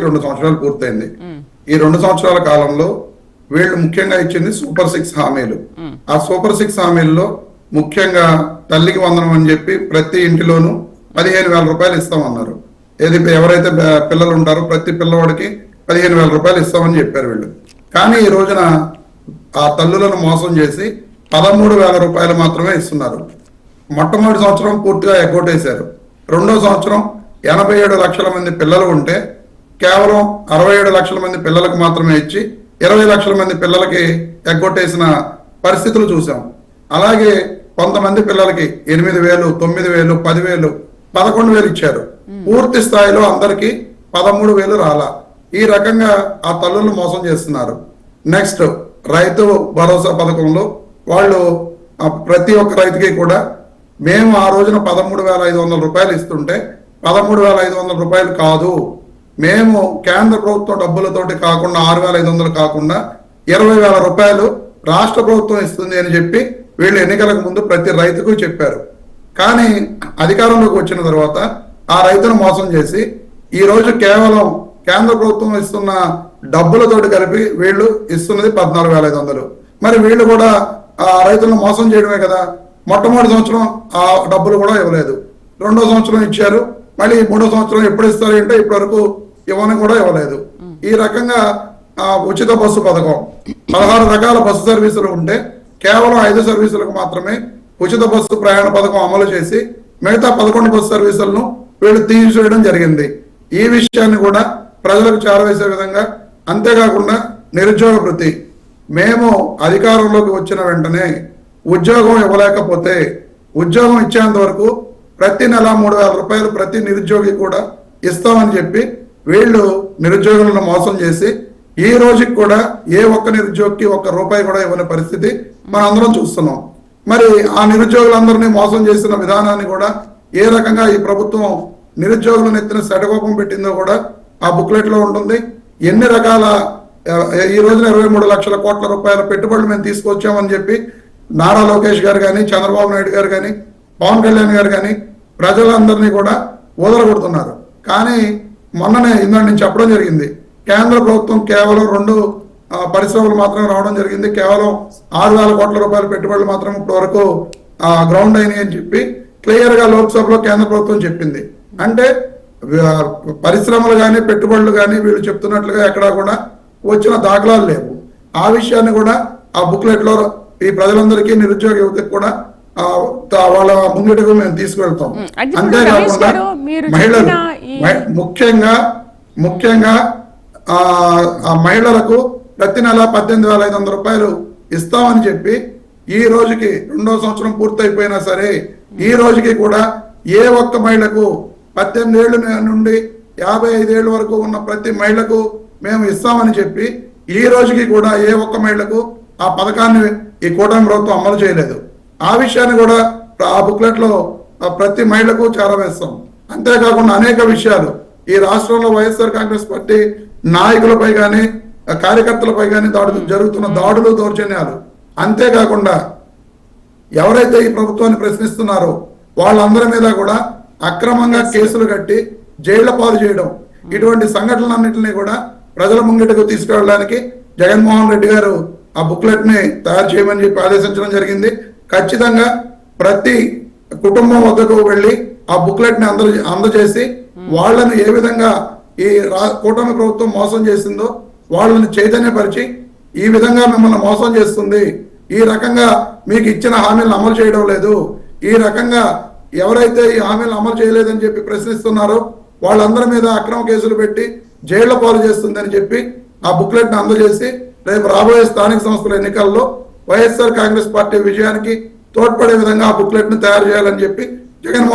2 సంవత్సరాలు పూర్తయింది. ఈ 2 సంవత్సరాల కాలంలో వీళ్ళు ముఖ్యంగా ఇచ్చింది సూపర్ 6 హామీలు. ఆ సూపర్ 6 హామీల్లో ముఖ్యంగా తల్లికి వందనం అని చెప్పి ప్రతి ఇంటిలోనూ 15,000 రూపాయలు ఇస్తామన్నారు. ఏది ఎవరైతే పిల్లలు ఉంటారో ప్రతి పిల్లవాడికి 15,000 రూపాయలు ఇస్తామని చెప్పారు వీళ్ళు. కానీ ఈ రోజున ఆ తల్లులను మోసం చేసి 13,000 రూపాయలు మాత్రమే ఇస్తున్నారు. మొట్టమొదటి సంవత్సరం పూర్తిగా ఎగ్గొట్టేశారు. రెండో సంవత్సరం 87 లక్షల మంది పిల్లలు ఉంటే కేవలం 67 లక్షల మంది పిల్లలకు మాత్రమే ఇచ్చి 20 లక్షల మంది పిల్లలకి ఎగ్గొట్టేసిన పరిస్థితులు చూసాం. అలాగే కొంతమంది పిల్లలకి 8,000, 9,000, 10,000, 11,000 ఇచ్చారు. పూర్తి స్థాయిలో అందరికి 13,000 రాలా. ఈ రకంగా ఆ తల్లులను మోసం చేస్తున్నారు. నెక్స్ట్ రైతు భరోసా పథకంలో వాళ్ళు ప్రతి ఒక్క రైతుకి కూడా మేము ఆ రోజున 13,500 రూపాయలు ఇస్తుంటే 13,500 రూపాయలు కాదు, మేము కేంద్ర ప్రభుత్వం డబ్బులతోటి కాకుండా 6,500 కాకుండా 20,000 రూపాయలు రాష్ట్ర ప్రభుత్వం ఇస్తుంది అని చెప్పి వీళ్ళు ఎన్నికలకు ముందు ప్రతి రైతుకు చెప్పారు. కానీ అధికారంలోకి వచ్చిన తర్వాత ఆ రైతును మోసం చేసి ఈ రోజు కేవలం కేంద్ర ప్రభుత్వం ఇస్తున్న డబ్బులతోటి కలిపి వీళ్ళు ఇస్తున్నది 14,500. మరి వీళ్ళు కూడా ఆ రైతులను మోసం చేయడమే కదా. మొట్టమొదటి సంవత్సరం ఆ డబ్బులు కూడా ఇవ్వలేదు, రెండో సంవత్సరం ఇచ్చారు, మళ్ళీ మూడో సంవత్సరం ఎప్పుడు ఇస్తారు అంటే ఇప్పటి వరకు ఇవ్వని కూడా ఇవ్వలేదు. ఈ రకంగా ఉచిత బస్సు పథకం 16 రకాల బస్సు సర్వీసులు ఉంటే కేవలం 5 సర్వీసులకు మాత్రమే ఉచిత బస్సు ప్రయాణ పథకం అమలు చేసి మిగతా 11 బస్సు సర్వీసులను వీళ్ళు తీసివేయడం జరిగింది. ఈ విషయాన్ని కూడా ప్రజలకు చేరవేసే విధంగా, అంతేకాకుండా నిరుద్యోగ వృత్తి మేము అధికారంలోకి వచ్చిన వెంటనే ఉద్యోగం ఇవ్వలేకపోతే ఉద్యోగం ఇచ్చేంత వరకు ప్రతి నెల 3,000 రూపాయలు ప్రతి నిరుద్యోగి కూడా ఇస్తామని చెప్పి వీళ్ళు నిరుద్యోగులను మోసం చేసి ఈ రోజుకి కూడా ఏ ఒక్క నిరుద్యోగికి ఒక్క రూపాయి కూడా ఇవ్వని పరిస్థితి మనం అందరం చూస్తున్నాం. మరి ఆ నిరుద్యోగులందరినీ మోసం చేసిన విధానాన్ని కూడా ఏ రకంగా ఈ ప్రభుత్వం నిరుద్యోగులను ఎత్తిన శటకోపం పెట్టిందో కూడా ఆ బుక్లెట్ లో ఉంటుంది. ఎన్ని రకాల ఈ రోజున 23 లక్షల కోట్ల రూపాయల పెట్టుబడులు మేము తీసుకొచ్చామని చెప్పి నారా లోకేష్ గారు కానీ, చంద్రబాబు నాయుడు గారు కానీ, పవన్ కళ్యాణ్ గారు కానీ ప్రజలందరినీ కూడా వదలగొడుతున్నారు. కానీ మొన్ననే ఇందా నేను చెప్పడం జరిగింది, కేంద్ర ప్రభుత్వం కేవలం 2 పరిశ్రమలు మాత్రమే రావడం జరిగింది, కేవలం 6,000 కోట్ల రూపాయల పెట్టుబడులు మాత్రం ఇప్పటి వరకు గ్రౌండ్ అయినాయి అని చెప్పి క్లియర్ గా లోక్సభలో కేంద్ర ప్రభుత్వం చెప్పింది. అంటే పరిశ్రమలు కానీ పెట్టుబడులు కానీ వీళ్ళు చెప్తున్నట్లుగా ఎక్కడా కూడా వచ్చిన దాఖలాలు లేవు. ఆ విషయాన్ని కూడా ఆ బుక్లెట్ లో ఈ ప్రజలందరికీ నిరుద్యోగ యువతకు కూడా వాళ్ళ ముంగిటకు మేము తీసుకువెళ్తాం. అంతేకాకుండా మహిళలు ముఖ్యంగా ఆ మహిళలకు ప్రతి నెల 18,500 రూపాయలు ఇస్తామని చెప్పి ఈ రోజుకి 2వ సంవత్సరం పూర్తయిపోయినా సరే ఈ రోజుకి కూడా ఏ ఒక్క మహిళకు 18 ఏళ్ళ నుండి 55 ఏళ్ళ వరకు ఉన్న ప్రతి మహిళకు మేము ఇస్తామని చెప్పి ఈ రోజుకి కూడా ఏ ఒక్క మహిళకు ఆ పథకాన్ని ఈ కూటమి ప్రభుత్వం అమలు చేయలేదు. ఆ విషయాన్ని కూడా ఆ బుక్లెట్ లో ప్రతి మహిళకు చేరవేస్తాం. అంతేకాకుండా అనేక విషయాలు ఈ రాష్ట్రంలో వైఎస్ఆర్ కాంగ్రెస్ పార్టీ నాయకులపై కానీ కార్యకర్తలపై కానీ జరుగుతున్న దాడులు, దౌర్జన్యాలు, అంతేకాకుండా ఎవరైతే ఈ ప్రభుత్వాన్ని ప్రశ్నిస్తున్నారో వాళ్ళందరి మీద కూడా అక్రమంగా కేసులు కట్టి జైళ్ల పాలు చేయడం, ఇటువంటి సంఘటనలన్నింటినీ కూడా ప్రజల ముంగిటకు తీసుకెళ్ళడానికి జగన్మోహన్ రెడ్డి గారు ఆ బుక్లెట్ ని తయారు చేయమని చెప్పి ఆదేశించడం జరిగింది. ఖచ్చితంగా ప్రతి కుటుంబం వద్దకు వెళ్ళి ఆ బుక్లెట్ ని అందజేసి వాళ్ళను ఏ విధంగా ఈ కూటమి ప్రభుత్వం మోసం చేసిందో వాళ్ళని చైతన్యపరిచి ఈ విధంగా మిమ్మల్ని మోసం చేస్తుంది, ఈ రకంగా మీకు ఇచ్చిన హామీలను అమలు చేయడం లేదు, ఈ రకంగా ఎవరైతే ఈ హామీలను అమలు చేయలేదని చెప్పి ప్రశ్నిస్తున్నారో వాళ్ళందరి మీద అక్రమ కేసులు పెట్టి జైళ్ల పాలు చేస్తుందని చెప్పి ఆ బుక్లెట్ ని అందజేసి రేపు రాబోయే స్థానిక సంస్థల ఎన్నికల్లో వైఎస్ఆర్ కాంగ్రెస్ పార్టీ విజయానికి తోడ్పడే విధంగా ఆ బుక్లెట్ ను తయారు చేయాలని చెప్పి జగన్మోహన్